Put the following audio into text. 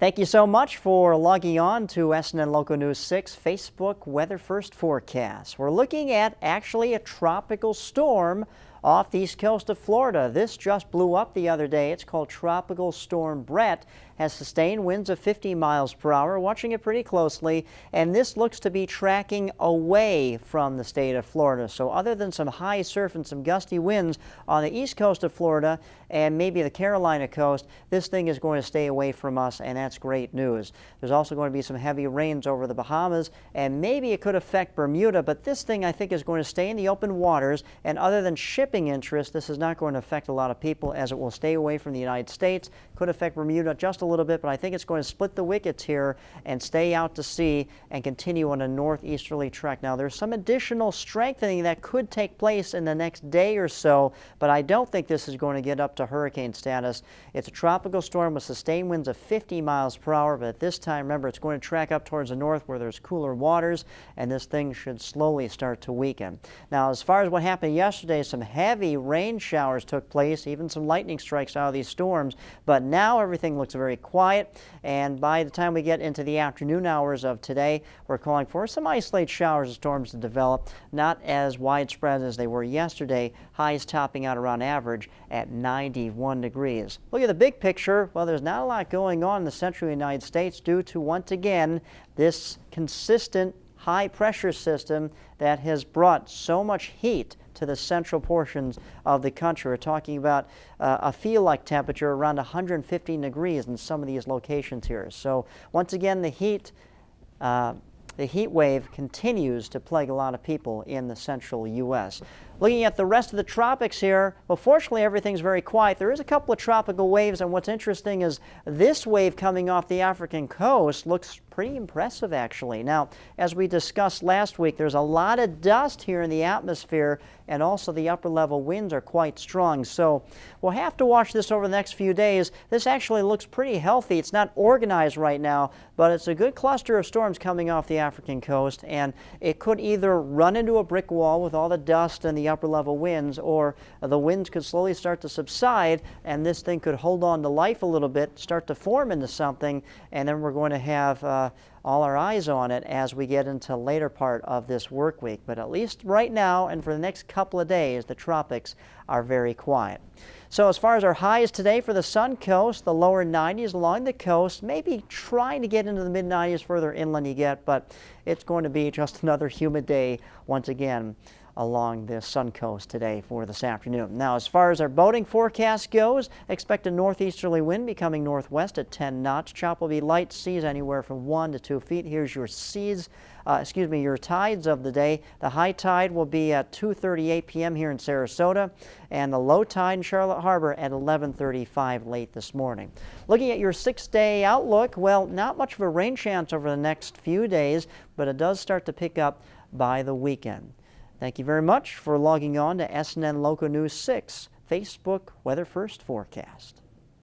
Thank you so much for logging on to SNN Local News 6 Facebook Weather First Forecast. We're looking at actually a tropical storm off the east coast of Florida. This just blew up the other day. It's called Tropical Storm Brett. Has sustained winds of 50 miles per hour. Watching it pretty closely, and this looks to be tracking away from the state of Florida. So other than some high surf and some gusty winds on the east coast of Florida and maybe the Carolina coast, this thing is going to stay away from us, and that's great news. There's also going to be some heavy rains over the Bahamas, and maybe it could affect Bermuda, but this thing I think is going to stay in the open waters, and other than shipping interest, this is not going to affect a lot of people as it will stay away from the United States. Could affect Bermuda just a little bit, but I think it's going to split the wickets here and stay out to sea and continue on a northeasterly trek. Now, there's some additional strengthening that could take place in the next day or so, but I don't think this is going to get up to hurricane status. It's a tropical storm with sustained winds of 50 miles per hour, but at this time, remember, it's going to track up towards the north where there's cooler waters, and this thing should slowly start to weaken. Now, as far as what happened yesterday, some heavy rain showers took place, even some lightning strikes out of these storms, but now everything looks very quiet, and by the time we get into the afternoon hours of today, we're calling for some isolated showers and storms to develop, not as widespread as they were yesterday, highs topping out around average at 91 degrees. Look at the big picture. Well, there's not a lot going on in the central United States due to, once again, this consistent high pressure system that has brought so much heat to the central portions of the country. We're talking about a feel-like temperature around 115 degrees in some of these locations here. So once again, the heat wave continues to plague a lot of people in the central U.S. Looking at the rest of the tropics here, well, fortunately, everything's very quiet. There is a couple of tropical waves, and what's interesting is this wave coming off the African coast looks pretty impressive, actually. Now, as we discussed last week, there's a lot of dust here in the atmosphere, and also the upper level winds are quite strong. So we'll have to watch this over the next few days. This actually looks pretty healthy. It's not organized right now, but it's a good cluster of storms coming off the African coast, and it could either run into a brick wall with all the dust and the upper level winds, or the winds could slowly start to subside, and this thing could hold on to life a little bit, start to form into something, and then we're going to have all our eyes on it as we get into the later part of this work week. But at least right now and for the next couple of days, the tropics are very quiet. So as far as our highs today for the Sun Coast, the lower 90s along the coast, maybe trying to get into the mid-90s further inland you get, but it's going to be just another humid day once again along the Sun Coast today for this afternoon. Now, as far as our boating forecast goes, expect a northeasterly wind becoming northwest at 10 knots. Chop will be light, seas anywhere from 1 to 2 feet. Here's your your tides of the day. The high tide will be at 2:38 p.m. here in Sarasota, and the low tide in Charlotte Harbor at 11:35 late this morning. Looking at your 6-day outlook, well, not much of a rain chance over the next few days, but it does start to pick up by the weekend. Thank you very much for logging on to SNN Local News 6 Facebook Weather First Forecast.